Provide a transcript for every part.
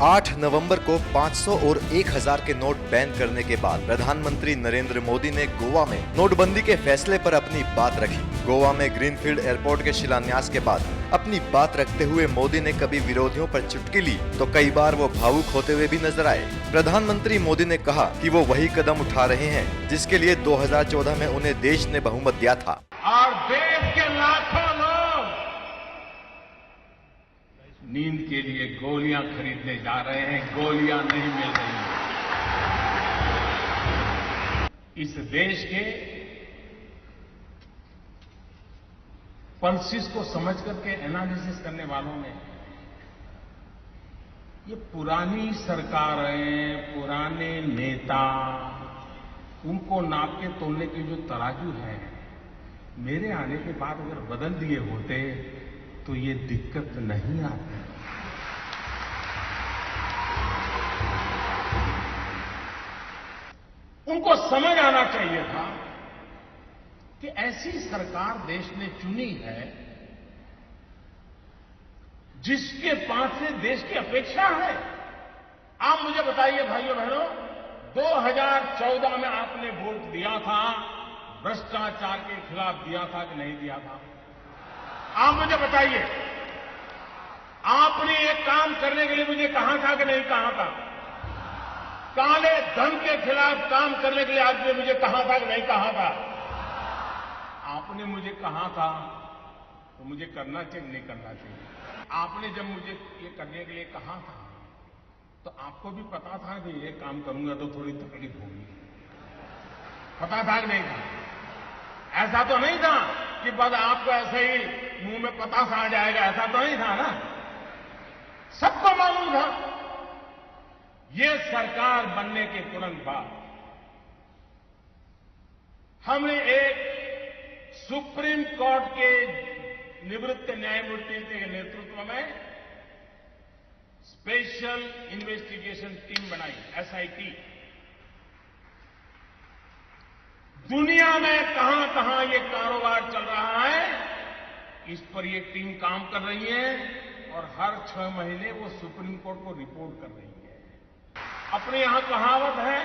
8 नवंबर को 500 और 1000 के नोट बैन करने के बाद प्रधानमंत्री नरेंद्र मोदी ने गोवा में नोटबंदी के फैसले पर अपनी बात रखी। गोवा में ग्रीनफील्ड एयरपोर्ट के शिलान्यास के बाद अपनी बात रखते हुए मोदी ने कभी विरोधियों पर चुटकी ली तो कई बार वो भावुक होते हुए भी नजर आए। प्रधानमंत्री मोदी ने कहा कि वो वही कदम उठा रहे हैं जिसके लिए 2014 में उन्हें देश ने बहुमत दिया था। और देश के लाखों लोग नींद के लिए गोलियां खरीदने जा रहे हैं, गोलियां नहीं मिल रही हैं। इस देश के पल्सिस को समझ करके एनालिसिस करने वालों ने ये पुरानी सरकारें, पुराने नेता, उनको नाप के तोलने के जो तराजू है, मेरे आने के बाद अगर बदल दिए होते तो ये दिक्कत नहीं आती। उनको समझ आना चाहिए था कि ऐसी सरकार देश ने चुनी है जिसके पास से देश की अपेक्षा है। आप मुझे बताइए भाइयों बहनों, 2014 में आपने वोट दिया था, भ्रष्टाचार के खिलाफ दिया था कि नहीं दिया था? आप मुझे बताइए, आपने एक काम करने के लिए मुझे कहा था कि नहीं कहा था? काले धन के खिलाफ काम करने के लिए आपने मुझे कहा था कि नहीं कहा था? आपने मुझे कहा था तो मुझे करना चाहिए, नहीं करना चाहिए? आपने जब मुझे ये करने के लिए कहा था तो आपको भी पता था कि ये काम करूंगा तो थोड़ी तकलीफ होगी, पता था कि नहीं था? ऐसा तो नहीं था कि बस आपको ऐसे ही मुंह में पतास आ जाएगा, ऐसा तो नहीं था ना? सबको मालूम था। ये सरकार बनने के तुरंत बाद हमने एक सुप्रीम कोर्ट के निवृत्त न्यायमूर्ति के नेतृत्व में स्पेशल इन्वेस्टिगेशन टीम बनाई, एसआईटी। दुनिया में कहां कहां ये कारोबार चल रहा है, इस पर ये टीम काम कर रही है और हर 6 महीने वो सुप्रीम कोर्ट को रिपोर्ट कर रही है। अपने यहां कहावत है,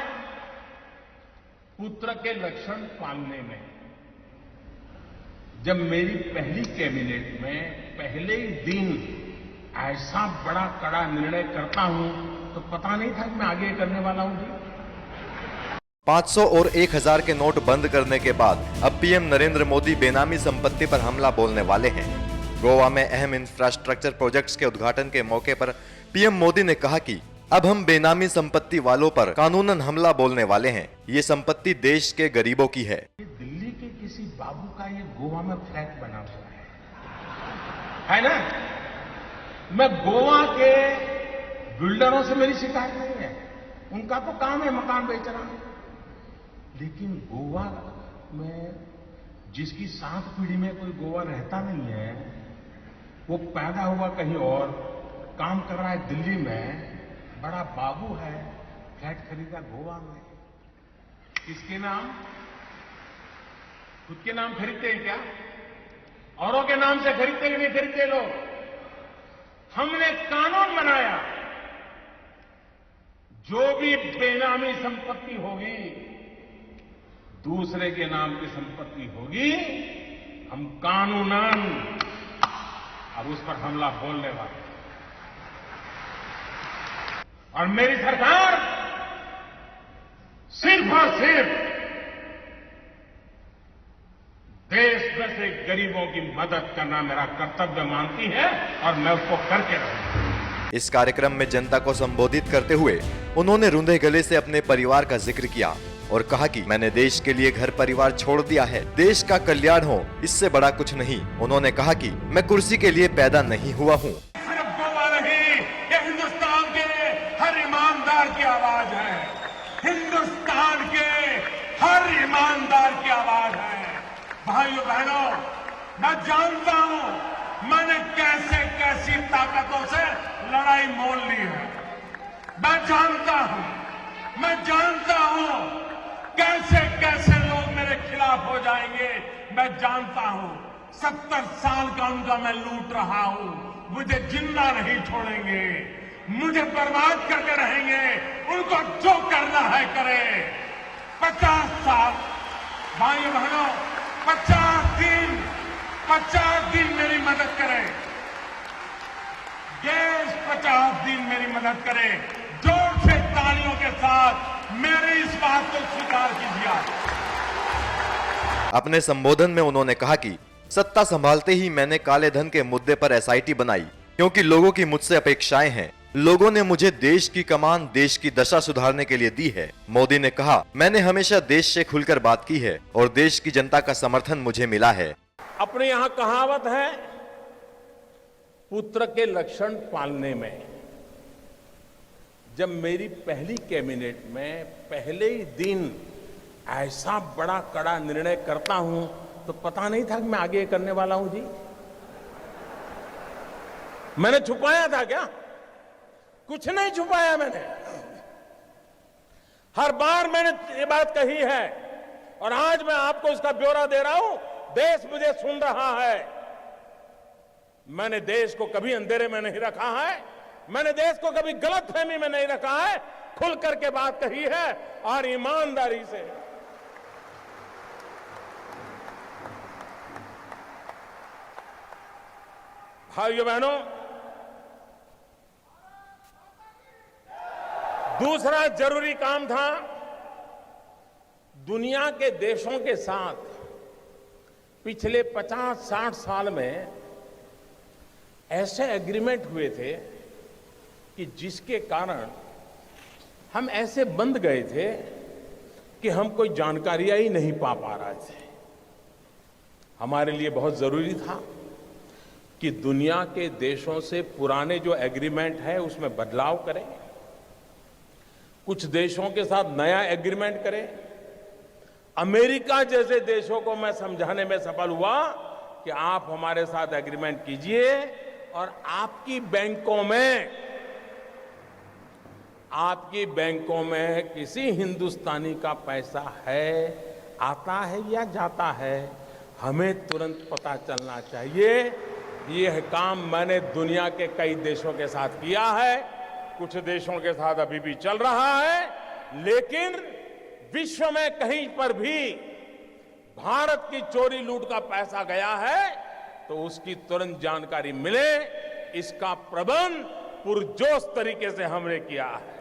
पुत्र के लक्षण पालने में। जब मेरी पहली कैबिनेट में पहले ही दिन ऐसा बड़ा कड़ा निर्णय करता हूं तो पता नहीं था कि मैं आगे करने वाला हूं। 500 और 1000 के नोट बंद करने के बाद अब पीएम नरेंद्र मोदी बेनामी संपत्ति पर हमला बोलने वाले हैं। गोवा में अहम इंफ्रास्ट्रक्चर प्रोजेक्ट्स के उद्घाटन के मौके पर पीएम मोदी ने कहा कि अब हम बेनामी संपत्ति वालों पर कानूनन हमला बोलने वाले हैं। ये संपत्ति देश के गरीबों की है। दिल्ली के किसी बाबू का ये गोवा में फ्लैट बना हुआ है ना? मैं गोवा के बिल्डरों से मेरी शिकायत नहीं है, उनका तो काम है मकान बेचना। लेकिन गोवा में जिसकी 7 पीढ़ी में कोई गोवा रहता नहीं है, वो पैदा हुआ कहीं और, काम कर रहा है दिल्ली में, बड़ा बाबू है, फ्लैट खरीदा गोवा में। किसके नाम? खुद के नाम खरीदते हैं क्या? औरों के नाम से खरीदते कि नहीं खरीदते लोग? हमने कानून बनाया, जो भी बेनामी संपत्ति होगी, दूसरे के नाम की संपत्ति होगी, हम कानूनन अब उस पर हमला बोलने वाले। और मेरी सरकार सिर्फ और सिर्फ देश में से गरीबों की मदद करना मेरा कर्तव्य मानती है और मैं उसको करके रहूंगा। इस कार्यक्रम में जनता को संबोधित करते हुए उन्होंने रूंधे गले से अपने परिवार का जिक्र किया और कहा कि मैंने देश के लिए घर परिवार छोड़ दिया है, देश का कल्याण हो, इससे बड़ा कुछ नहीं। उन्होंने कहा कि मैं कुर्सी के लिए पैदा नहीं हुआ हूँ। सिर्फ गोवा नहीं, ये हिंदुस्तान के हर ईमानदार की आवाज है, हिंदुस्तान के हर ईमानदार की आवाज है। भाइयों बहनों, मैं जानता हूं मैंने कैसे कैसी ताकतों से लड़ाई मोल ली है। मैं जानता हूं कैसे कैसे लोग मेरे खिलाफ हो जाएंगे। मैं जानता हूं 70 साल का उनका मैं लूट रहा हूं, मुझे जिंदा नहीं छोड़ेंगे। मुझे बर्बाद करके रहेंगे, उनको जो करना है करें। 50 साल भाइयों बहनों, 50 दिन मेरी मदद करें। देश 50 दिन मेरी मदद करे। जोर से तालियों के साथ मेरी इस बात को स्वीकार कीजिए। अपने संबोधन में उन्होंने कहा कि सत्ता संभालते ही मैंने काले धन के मुद्दे पर एसआईटी बनाई, क्योंकि लोगों की मुझसे अपेक्षाएं हैं। लोगों ने मुझे देश की कमान, देश की दशा सुधारने के लिए दी है। मोदी ने कहा, मैंने हमेशा देश से खुलकर बात की है और देश की जनता का समर्थन मुझे मिला है। अपने यहां कहावत है, पुत्र के लक्षण पालने में। जब मेरी पहली कैबिनेट में पहले ही दिन ऐसा बड़ा कड़ा निर्णय करता हूं तो पता नहीं था कि मैं आगे करने वाला हूं जी। मैंने छुपाया था क्या? कुछ नहीं छुपाया मैंने। हर बार मैंने ये बात कही है और आज मैं आपको इसका ब्यौरा दे रहा हूं। देश मुझे सुन रहा है। मैंने देश को कभी अंधेरे में नहीं रखा है। मैंने देश को कभी गलतफहमी में नहीं रखा है। खुल करके बात कही है और ईमानदारी से। भाइयों बहनों, दूसरा जरूरी काम था, दुनिया के देशों के साथ पिछले 50-60 साल में ऐसे एग्रीमेंट हुए थे कि जिसके कारण हम ऐसे बंध गए थे कि हम कोई जानकारियां ही नहीं पा रहे थे। हमारे लिए बहुत जरूरी था कि दुनिया के देशों से पुराने जो एग्रीमेंट है उसमें बदलाव करें, कुछ देशों के साथ नया एग्रीमेंट करें। अमेरिका जैसे देशों को मैं समझाने में सफल हुआ कि आप हमारे साथ एग्रीमेंट कीजिए और आपकी बैंकों में किसी हिंदुस्तानी का पैसा है, आता है या जाता है, हमें तुरंत पता चलना चाहिए। यह काम मैंने दुनिया के कई देशों के साथ किया है, कुछ देशों के साथ अभी भी चल रहा है, लेकिन विश्व में कहीं पर भी भारत की चोरी लूट का पैसा गया है तो उसकी तुरंत जानकारी मिले, इसका प्रबंध पुरजोश तरीके से हमने किया है।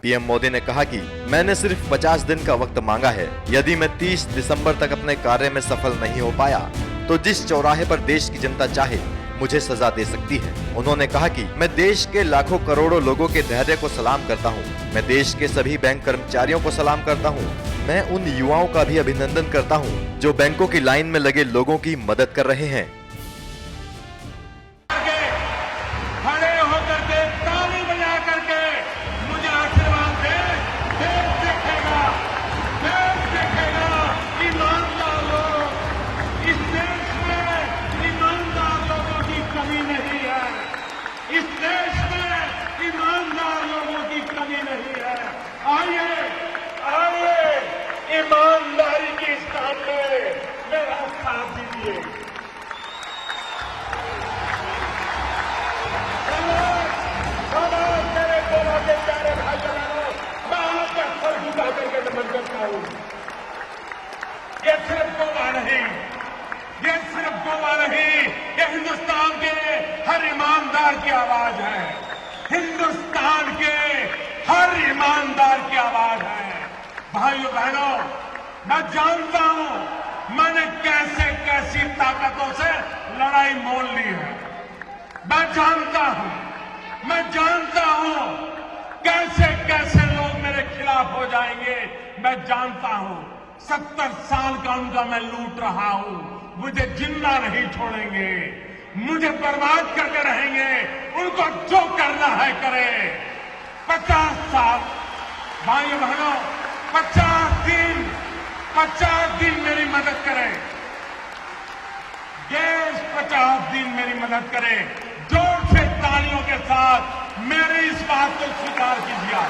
पीएम मोदी ने कहा कि मैंने सिर्फ 50 दिन का वक्त मांगा है। यदि मैं 30 दिसंबर तक अपने कार्य में सफल नहीं हो पाया तो जिस चौराहे पर देश की जनता चाहे मुझे सजा दे सकती है। उन्होंने कहा कि मैं देश के लाखों करोड़ों लोगों के धैर्य को सलाम करता हूं। मैं देश के सभी बैंक कर्मचारियों को सलाम करता हूं। मैं उन युवाओं का भी अभिनंदन करता हूं जो बैंकों की लाइन में लगे लोगों की मदद कर रहे हैं। खड़े होकर के ताली बजा करके मुझे आशीर्वाद दे। देश देखेगा ईमानदार लोग। इस देश में ईमानदार लोगों की कमी नहीं है। इस देश में ईमानदार लोगों की कमी नहीं है। आइए ईमानदारी की स्थान में मेरा साथ दीजिए। मेरे गोवा के प्यारे भाई बहनों, मैं आपका सर झुका करके नमन करता हूं। ये सिर्फ गोवा नहीं, ये हिंदुस्तान के हर ईमानदार की आवाज है। हिंदुस्तान के हर ईमानदार की आवाज है। भाइयों बहनों, मैं जानता हूं मैंने कैसे कैसी ताकतों से लड़ाई मोल ली है। मैं जानता हूं कैसे कैसे लोग मेरे खिलाफ हो जाएंगे। मैं जानता हूं 70 साल का उनका मैं लूट रहा हूं। मुझे जिंदा नहीं छोड़ेंगे, मुझे बर्बाद करके रहेंगे। उनको जो करना है करें। 50 साल भाइयों बहनों, 50 दिन मेरी मदद करें। देश 50 दिन मेरी मदद करे। जोर से तालियों के साथ मेरी इस बात को स्वीकार कीजिए।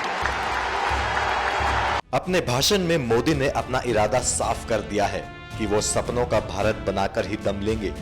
अपने भाषण में मोदी ने अपना इरादा साफ कर दिया है कि वो सपनों का भारत बनाकर ही दम लेंगे।